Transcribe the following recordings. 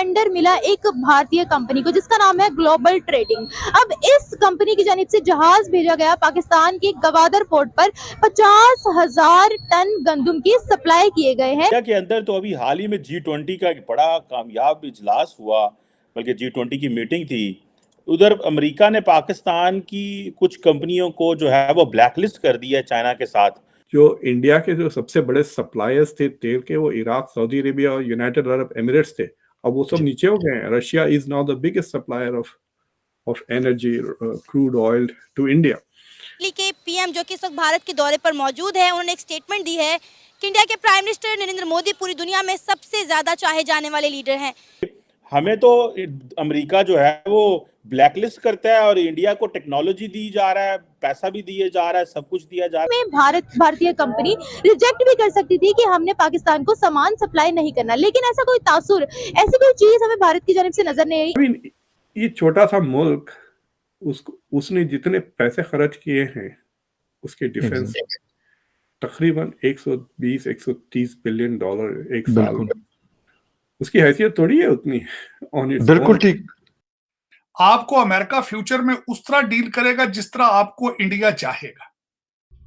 Tender मिला एक भारतीय कंपनी को जिसका नाम है ग्लोबल ट्रेडिंग। अब इस कंपनी की जानिब से जहाज भेजा गया पाकिस्तान के गवादर पोर्ट पर 50,000 टन गंदुम की सप्लाई किए गए हैं। इंडिया के अंदर तो अभी हाल ही में G20 का एक बड़ा कामयाब इजलास हुआ, बल्कि G20 की मीटिंग थी। उधर अमेरिका ने पाकिस्तान की कुछ कंपनियों को जो है वो ब्लैकलिस्ट कर दिया है चाइना के साथ। जो इंडिया के जो सबसे बड़े सप्लायर्स थे तेल के, वो इराक, सऊदी अरेबिया और यूनाइटेड अरब एमिरेट्स थे। अब वो सब नीचे हो गए हैं। Russia is now the biggest supplier of energy, crude oil to India. Delhi के पीएम जो कि इस वक्त भारत के दौरे पर मौजूद है, उन्होंने एक स्टेटमेंट दी है कि इंडिया के प्राइम मिनिस्टर नरेंद्र मोदी पूरी दुनिया में सबसे ज्यादा चाहे जाने वाले लीडर हैं। हमें तो अमेरिका जो है वो ब्लैकलिस्ट करता है और इंडिया को टेक्नोलॉजी दी जा रहा है, पैसा भी दिया जा रहा है, सब कुछ दिया जा रहा है। भारतीय कंपनी रिजेक्ट भी कर सकती थी कि हमने पाकिस्तान को सामान सप्लाई नहीं करना, लेकिन ऐसा कोई तासुर, ऐसी कोई चीज हमें भारत की जानिब से नजर नहीं आई। ये छोटा सा मुल्क, उसने जितने पैसे खर्च किए हैं उसके डिफेंस, तकरीबन 120-130 बिलियन डॉलर एक साल में, उसकी हैसियत थोड़ी है उतनी। बिल्कुल ठीक। आपको अमेरिका फ्यूचर में उस तरह डील करेगा जिस तरह आपको इंडिया चाहेगा।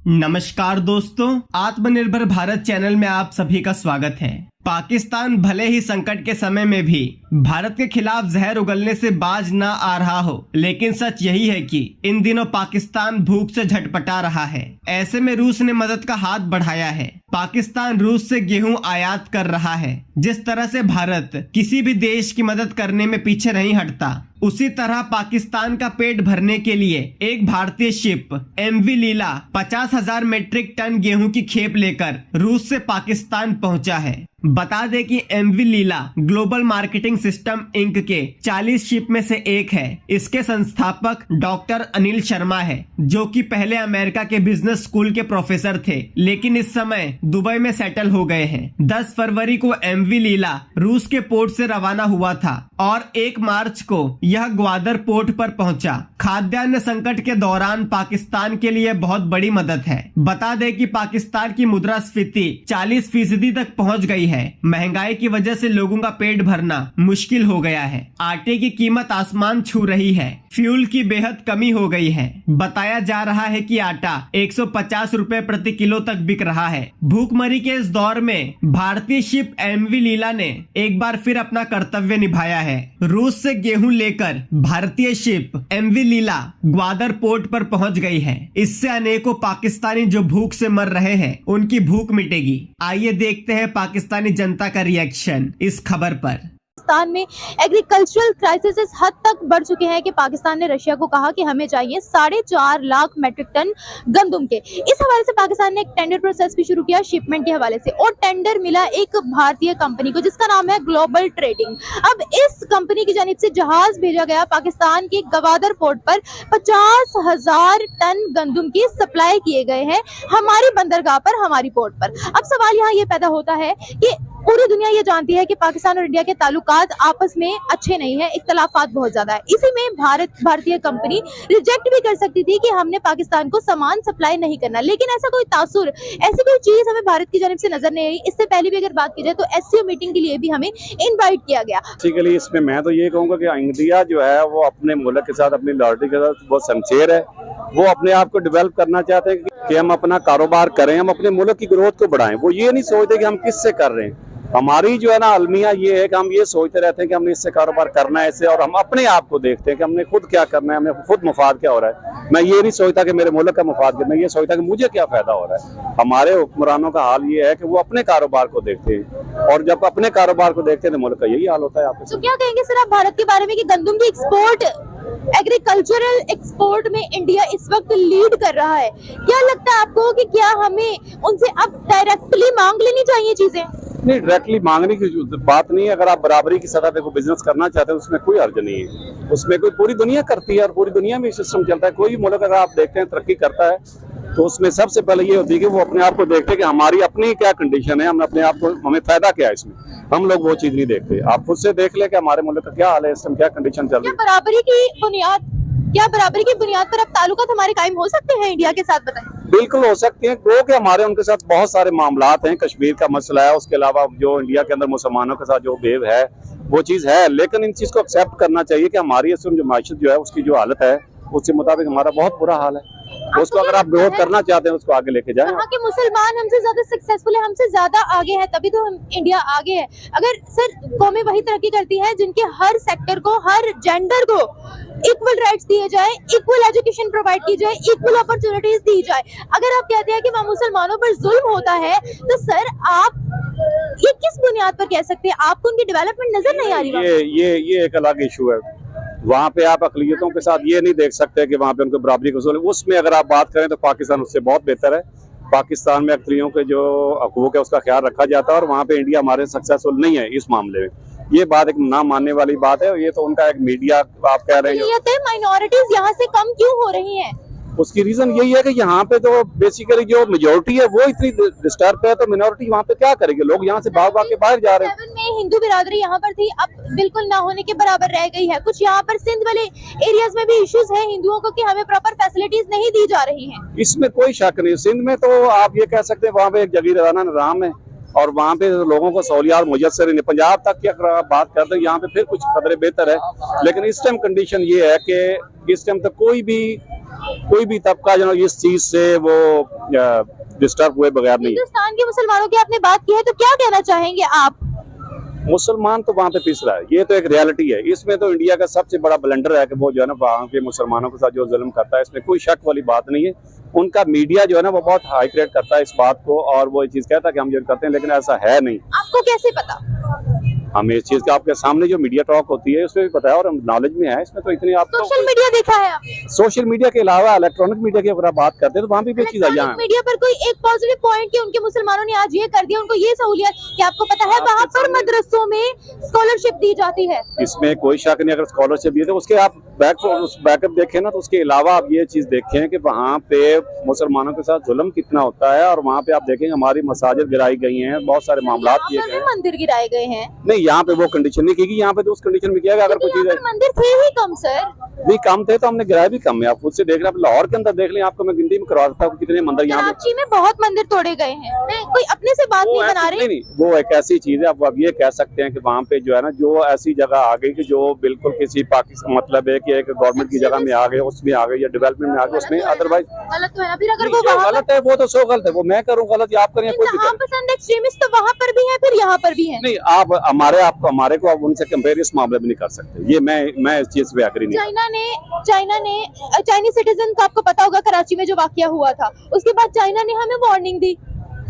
नमस्कार दोस्तों, आत्मनिर्भर भारत चैनल में आप सभी का स्वागत है। पाकिस्तान भले ही संकट के समय में भी भारत के खिलाफ जहर उगलने से बाज ना आ रहा हो, लेकिन सच यही है कि इन दिनों पाकिस्तान भूख से झटपटा रहा है। ऐसे में रूस ने मदद का हाथ बढ़ाया है। पाकिस्तान रूस से गेहूं आयात कर रहा है। जिस तरह से भारत किसी भी देश की मदद करने में पीछे नहीं हटता, उसी तरह पाकिस्तान का पेट भरने के लिए एक भारतीय शिप MV लीला 50,000 मेट्रिक टन गेहूं की खेप लेकर रूस से पाकिस्तान पहुंचा है। बता दें कि MV लीला ग्लोबल मार्केटिंग सिस्टम इंक के 40 शिप में से एक है। इसके संस्थापक डॉक्टर अनिल शर्मा है, जो कि पहले अमेरिका के बिजनेस स्कूल के प्रोफेसर थे, लेकिन इस समय दुबई में सेटल हो गए हैं। 10 फरवरी को MV लीला रूस के पोर्ट से रवाना हुआ था और 1 मार्च को यह ग्वादर पोर्ट पर पहुंचा। खाद्यान्न संकट के दौरान पाकिस्तान के लिए बहुत बड़ी मदद है। बता दें कि पाकिस्तान की मुद्रास्फीति 40% तक पहुंच गई है। महंगाई की वजह से लोगों का पेट भरना मुश्किल हो गया है। आटे की कीमत आसमान छू रही है। फ्यूल की बेहद कमी हो गई है। बताया जा रहा है कि आटा 150 रुपए प्रति किलो तक बिक रहा है। भूखमरी के इस दौर में भारतीय शिप MV लीला ने एक बार फिर अपना कर्तव्य निभाया है। रूस से गेहूं लेकर भारतीय शिप MV लीला ग्वादर पोर्ट पर पहुंच गई है। इससे अनेकों पाकिस्तानी जो भूख से मर रहे हैं, उनकी भूख मिटेगी। आइए देखते हैं पाकिस्तानी जनता का रिएक्शन इस खबर पर। पाकिस्तान में एग्रीकल्चरल क्राइसिस इस हद तक बढ़ चुके हैं कि पाकिस्तान ने रशिया को कहा कि हमें चाहिए 4.5 लाख मेट्रिक टन गंदुम के। इस हवाले से पाकिस्तान ने एक टेंडर प्रोसेस भी शुरू किया शिपमेंट के हवाले से, और टेंडर मिला एक भारतीय कंपनी को जिसका नाम है ग्लोबल ट्रेडिंग। अब इस कंपनी की जानिब से जहाज भेजा गया पाकिस्तान के गवादर पोर्ट पर 50,000 टन गंदुम की सप्लाई किए गए हैं हमारी बंदरगाह पर, हमारी पोर्ट पर। अब सवाल यहाँ ये पैदा होता है कि पूरी दुनिया ये जानती है कि पाकिस्तान और इंडिया के ताल्लुकात आपस में अच्छे नहीं है, इख्तलाफात बहुत ज्यादा है। इसी में भारतीय कंपनी रिजेक्ट भी कर सकती थी कि हमने पाकिस्तान को सामान सप्लाई नहीं करना, लेकिन ऐसा कोई तासुर, ऐसी कोई चीज हमें भारत की जानिब से नजर नहीं आई। इससे पहले भी अगर बात की जाए तो SCO मीटिंग के लिए भी हमें इन्वाइट किया गया। बेसिकली इसमें मैं तो ये कहूँगा कि इंडिया जो है वो अपने मुल्क के साथ, अपनी लॉयल्टी के साथ बहुत शमशेर है। वो अपने आप को डेवलप करना चाहते हैं कि हम अपना कारोबार करें, हम अपने मुल्क की ग्रोथ को बढ़ाएं। वो ये नहीं सोचते कि हम किससे कर रहे हैं। हमारी जो है ना अलमिया ये है कि हम ये सोचते रहते हैं कि हमने इससे कारोबार करना है इससे, और हम अपने आप को देखते हैं कि हमने खुद क्या करना है, हमें खुद मुफाद क्या हो रहा है। मैं ये नहीं सोचता कि मेरे मुल्क का मुफाद, मैं ये सोचता कि मुझे क्या फायदा हो रहा है। हमारे हुक्मरानों का हाल ये है कि वो अपने कारोबार को देखते हैं, और जब अपने कारोबार को देखते हैं तो मुल्क का यही हाल होता है। आप तो क्या कहेंगे सर आप भारत के बारे में कि गंदुम की एक्सपोर्ट, एग्रीकल्चरल एक्सपोर्ट में इंडिया इस वक्त लीड कर रहा है? क्या लगता है आपको कि क्या हमें उनसे अब डायरेक्टली मांग लेनी चाहिए चीजें? नहीं, डायरेक्टली मांगने की बात नहीं है। अगर आप बराबरी की सतह पे कोई बिजनेस करना चाहते हैं उसमें कोई अर्ज नहीं है। उसमें कोई पूरी दुनिया करती है और पूरी दुनिया में सिस्टम चलता है। कोई मुल्क अगर आप देखते हैं तरक्की करता है तो उसमें सबसे पहले ये होती है कि वो अपने आप को देखते हैं कि हमारी अपनी क्या कंडीशन है, हम अपने आप को, हमें फायदा क्या है इसमें। हम लोग वो चीज नहीं देखते। आप खुद से देख ले कि हमारे मुल्क का क्या हाल है, इस टाइम क्या कंडीशन चल रही है। बराबरी की बुनियाद पर अब ताल्लुकात हमारे कायम हो सकते हैं इंडिया के साथ? बताएं। बिल्कुल हो सकते हैं, क्योंकि हमारे उनके साथ बहुत सारे मामलात हैं। कश्मीर का मसला है, उसके अलावा जो इंडिया के अंदर मुसलमानों के साथ जो वेव है वो चीज़ है, लेकिन इन चीज़ को एक्सेप्ट करना चाहिए कि हमारी जो माशत जो है उसकी जो हालत है उसके मुताबिक हमारा बहुत बुरा हाल है। उसको अगर आप ग्रोथ करना चाहते हैं उसको आगे लेके जाएं। वहाँ के मुसलमान हमसे ज्यादा सक्सेसफुल है, हमसे ज्यादा आगे है, तभी तो हम इंडिया आगे है। अगर सर कौमें वही तरक्की करती है जिनके हर सेक्टर को, हर जेंडर को इक्वल राइट्स दिए जाए, इक्वल एजुकेशन प्रोवाइड की जाए, इक्वल अपॉर्चुनिटीज दी जाए। अगर आप कहते हैं कि वहाँ मुसलमानों पर जुल्म होता है तो सर आप ये किस बुनियाद पर कह सकते हैं? आपको उनकी डेवलपमेंट नजर नहीं आ रही? ये एक अलग इशू है। वहाँ पे आप अकलियतों के साथ ये नहीं देख सकते कि वहाँ पे उनको बराबरी का उसूल है। उसमें अगर आप बात करें तो पाकिस्तान उससे बहुत बेहतर है। पाकिस्तान में अकलियों के जो हकूक है उसका ख्याल रखा जाता है और वहाँ पे इंडिया हमारे सक्सेसफुल नहीं है इस मामले में। ये बात एक ना मानने वाली बात है। ये तो उनका एक मीडिया आप कह रहे हैं माइनॉरिटीज यहाँ से कम क्यों हो रही हैं? उसकी रीजन यही है कि यहाँ पे तो बेसिकली जो मेजोरिटी है वो इतनी डिस्टर्ब है, तो मिनॉरिटी वहाँ पे क्या करेगी? लोग यहाँ से भाग भाग के बाहर जा रहे हैं। 2007 में हिंदू बिरादरी यहाँ पर थी, अब बिल्कुल ना होने के बराबर रह गई है। कुछ यहाँ पर सिंध वाले एरियाज में भी इश्यूज है हिंदुओं को कि हमें प्रॉपर फैसिलिटीज नहीं दी जा रही हैं। इसमें कोई शक नहीं। सिंध में तो आप ये कह सकते हैं वहाँ पे एक जगीराना निज़ाम है और वहाँ पे लोगों को सहूलियात मुयस्सर नहीं। पंजाब तक की अगर आप बात करते हैं यहाँ पे फिर कुछ खतरे बेहतर है, लेकिन इस टाइम कंडीशन ये है कि इस टाइम तक कोई भी तबका जो इस चीज से वो डिस्टर्ब हुए बगैर नहीं। हिंदुस्तान के मुसलमानों की आपने बात की है तो क्या कहना चाहेंगे आप? मुसलमान तो वहाँ पे पिस रहा है, ये तो एक रियलिटी है। इसमें तो इंडिया का सबसे बड़ा ब्लंडर है कि वो जो है ना वहाँ के मुसलमानों के साथ जो जुल्म करता है, इसमें कोई शक वाली बात नहीं है। उनका मीडिया जो है ना वो बहुत हाई क्रिएट करता है इस बात को और वो ये चीज कहता है कि हम जो करते हैं, लेकिन ऐसा है नहीं। आपको कैसे पता? हमें इस चीज का आपके सामने जो मीडिया टॉक होती है उसमें भी पता है और हम नॉलेज में है इसमें। तो इतनी आप सोशल मीडिया देखा है आपने? सोशल मीडिया के अलावा इलेक्ट्रॉनिक मीडिया की अगर आप बात करते हैं तो वहाँ भी चीज आई है। मीडिया पर कोई एक पॉजिटिव पॉइंट कि उनके मुसलमानों ने आज ये कर दिया, उनको ये सहूलियत कि आपको पता है वहाँ पर मदरसों में स्कॉलरशिप दी जाती है। इसमें कोई शक नहीं। अगर स्कॉलरशिप दिए तो उसके आप बैकअप देखें ना, तो उसके अलावा आप ये चीज देखें कि वहाँ पे मुसलमानों के साथ जुल्म कितना होता है और वहाँ पे आप देखेंगे हमारी मसाजिद गिराई गई हैं, बहुत सारे मामला किए गए हैं, मंदिर गिराए गए हैं। नहीं यहाँ पे वो कंडीशन नहीं की, यहाँ पे तो उस कंडीशन में किया गया। अगर कोई चीज मंदिर थे ही कम सर, नहीं कम थे तो हमने गिराया भी कम है। आप खुद से देख रहे हैं, लाहौर के अंदर देख लें, आपको मैं गिनती में करवा सकता हूँ कितने मंदिर यहाँ कराची में बहुत मंदिर तोड़े गए हैं। कोई अपने से बात नहीं बना रहे। नहीं, वो एक ऐसी चीज है। आप ये कह सकते हैं कि वहाँ पे जो है ना जो ऐसी जगह आ गई कि जो बिल्कुल किसी पाकिस्तान मतलब है कि एक गवर्नमेंट की जगह में आ गए, उसमें आ गए या डेवलपमेंट में आ गए, उसमें अदरवाइज गलत तो है ना। फिर अगर वो गलत है वो तो सो गलत है, वो मैं करूँ गलत या आप करें कोई पसंद एक्सट्रीमिस्ट तो वहाँ पर भी है, फिर यहाँ पर भी है। नहीं, आप हमारे को आप उनसे कंपेयर इस मामले में नहीं कर सकते। ये मैं इस चीज पे एग्री नहीं। चाइना ने चाइनीज सिटीजन का आपको पता होगा कराची में जो वाकया हुआ था, उसके बाद चाइना ने हमें वार्निंग दी।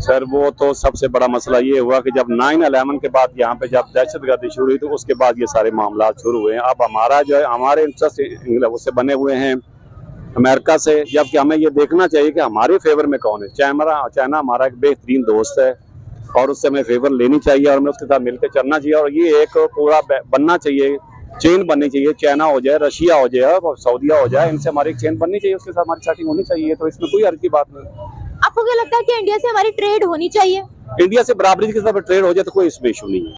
सर वो तो सबसे बड़ा मसला ये हुआ कि जब 9/11 के बाद यहाँ पे जब दहशतगर्दी शुरू हुई तो उसके बाद ये सारे मामला शुरू हुए हैं। अब हमारा जो है हमारे इंटरेस्ट उससे बने हुए हैं अमेरिका से, जबकि हमें ये देखना चाहिए कि हमारे फेवर में कौन है। चाइना हमारा एक बेहतरीन दोस्त है और उससे हमें फेवर लेनी चाहिए और हमें उसके साथ मिलकर चलना चाहिए और ये एक पूरा बनना चाहिए, चेन बननी चाहिए। चाइना हो जाए, रशिया हो जाए और सऊदीया हो जाए, इनसे हमारी चेन बननी चाहिए, उसके साथ हमारी सेटिंग होनी चाहिए। तो इसमें कोई अर्थ की बात नहीं। आपको क्या लगता है कि इंडिया से हमारी ट्रेड होनी चाहिए? इंडिया से बराबरी के साथ ट्रेड हो जाए तो कोई इसमें इशू नहीं है।